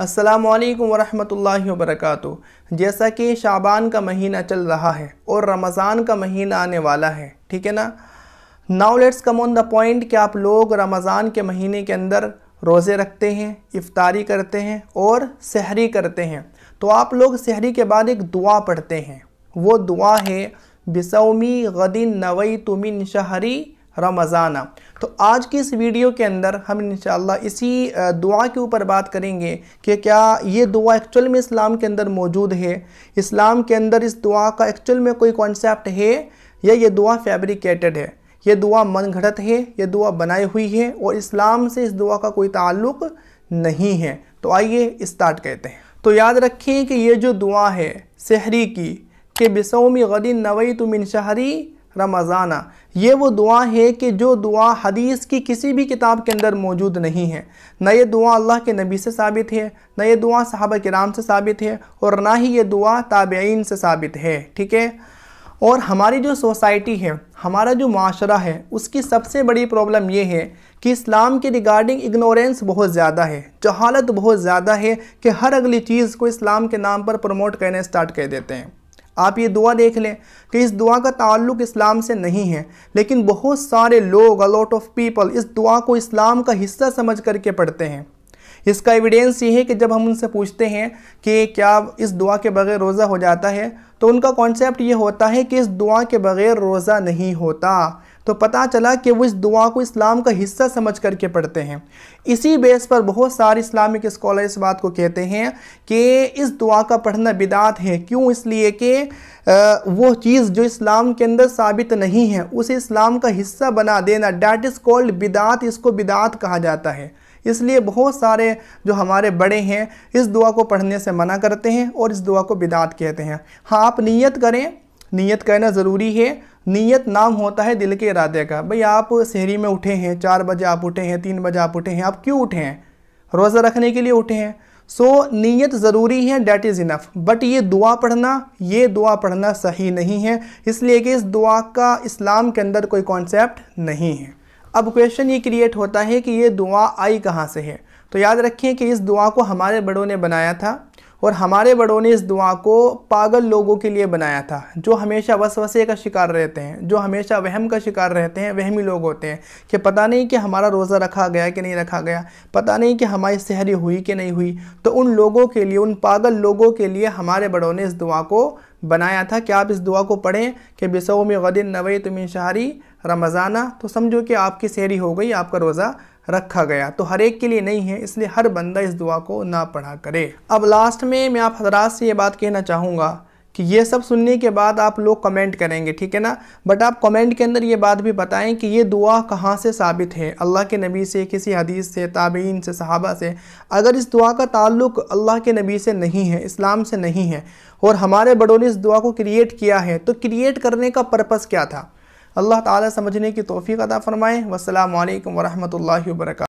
अस्सलामु अलैकुम वरहमतुल्लाहि वबरकातुहू। जैसा कि शाबान का महीना चल रहा है और रमज़ान का महीना आने वाला है, ठीक है ना। Now let's come on the point कि आप लोग रमज़ान के महीने के अंदर रोज़े रखते हैं, इफ्तारी करते हैं और सहरी करते हैं। तो आप लोग सहरी के बाद एक दुआ पढ़ते हैं, वो दुआ है बिसौमी गदिन नवैतु मिन शहरी रमज़ाना। तो आज की इस वीडियो के अंदर हम इंशाअल्लाह इसी दुआ के ऊपर बात करेंगे कि क्या ये दुआ एक्चुअल में इस्लाम के अंदर मौजूद है, इस्लाम के अंदर इस दुआ का एक्चुअल में कोई कॉन्सेप्ट है या ये दुआ फैब्रिकेटेड है, ये दुआ मन घड़त है, ये दुआ बनाई हुई है और इस्लाम से इस दुआ का कोई ताल्लुक़ नहीं है। तो आइए स्टार्ट करते हैं। तो याद रखें कि ये जो दुआ है सहरी की कि बिसौमी गदिन नवैतु मिन शहरी रमज़ाना, ये वो दुआ है कि जो दुआ हदीस की किसी भी किताब के अंदर मौजूद नहीं है। न ये दुआ अल्लाह के नबी से साबित है, न ये दुआ सहाबा किराम से साबित है और ना ही ये दुआ ताबईन से साबित है, ठीक है। और हमारी जो सोसाइटी है, हमारा जो माशरा है, उसकी सबसे बड़ी प्रॉब्लम ये है कि इस्लाम के रिगार्डिंग इग्नोरेंस बहुत ज़्यादा है, जहालत बहुत ज़्यादा है कि हर अगली चीज़ को इस्लाम के नाम पर प्रमोट करने स्टार्ट कर देते हैं। आप ये दुआ देख लें कि इस दुआ का ताल्लुक़ इस्लाम से नहीं है, लेकिन बहुत सारे लोग, अ लॉट ऑफ पीपल, इस दुआ को इस्लाम का हिस्सा समझ करके पढ़ते हैं। इसका एविडेंस ये है कि जब हम उनसे पूछते हैं कि क्या इस दुआ के बग़ैर रोज़ा हो जाता है, तो उनका कॉन्सेप्ट ये होता है कि इस दुआ के बग़ैर रोज़ा नहीं होता। तो पता चला कि वो इस दुआ को इस्लाम का हिस्सा समझ करके पढ़ते हैं। इसी बेस पर बहुत सारे इस्लामिक स्कॉलर इस बात को कहते हैं कि इस दुआ का पढ़ना बिदात है। क्यों? इसलिए कि वो चीज़ जो इस्लाम के अंदर साबित नहीं है उसे इस्लाम का हिस्सा बना देना, डैट इज़ कॉल्ड बिदात, इसको बिदात कहा जाता है। इसलिए बहुत सारे जो हमारे बड़े हैं इस दुआ को पढ़ने से मना करते हैं और इस दुआ को बिदात कहते हैं। हाँ, आप नियत करें, नियत करना ज़रूरी है। नियत नाम होता है दिल के इरादे का। भाई आप सहरी में उठे हैं, 4 बजे आप उठे हैं, 3 बजे आप उठे हैं, आप क्यों उठे हैं? रोज़ा रखने के लिए उठे हैं। सो नियत ज़रूरी है, डैट इज़ इनफ। बट ये दुआ पढ़ना सही नहीं है, इसलिए कि इस दुआ का इस्लाम के अंदर कोई कॉन्सेप्ट नहीं है। अब क्वेश्चन ये क्रिएट होता है कि ये दुआ आई कहाँ से है। तो याद रखें कि इस दुआ को हमारे बड़ों ने बनाया था और हमारे बड़ों ने इस दुआ को पागल लोगों के लिए बनाया था, जो हमेशा वसवसे का शिकार रहते हैं, जो हमेशा वहम का शिकार रहते हैं। वहमी लोग होते हैं कि पता नहीं कि हमारा रोज़ा रखा गया कि नहीं रखा गया, पता नहीं कि हमारी सहरी हुई कि नहीं हुई। तो उन लोगों के लिए, उन पागल लोगों के लिए हमारे बड़ों ने इस दुआ को बनाया था कि आप इस दुआ को पढ़ें कि बिसौमी गदिन नवैतु मिन शहरी रमज़ाना। तो समझो कि आपकी सहरी हो गई, आपका रोज़ा रखा गया। तो हर एक के लिए नहीं है, इसलिए हर बंदा इस दुआ को ना पढ़ा करे। अब लास्ट में मैं आप हज़रात से ये बात कहना चाहूँगा कि ये सब सुनने के बाद आप लोग कमेंट करेंगे, ठीक है ना। बट आप कमेंट के अंदर ये बात भी बताएं कि ये दुआ कहाँ से साबित है, अल्लाह के नबी से, किसी हदीस से, ताबईन से, सहाबा से। अगर इस दुआ का ताल्लुक़ अल्लाह के नबी से नहीं है, इस्लाम से नहीं है और हमारे बड़ों ने इस दुआ को क्रिएट किया है, तो क्रिएट करने का पर्पस क्या था? अल्लाह ताला समझने की तौफीक अता फरमाए। वस्सलामु अलैकुम वरहमतुल्लाहि वबरकातुहू।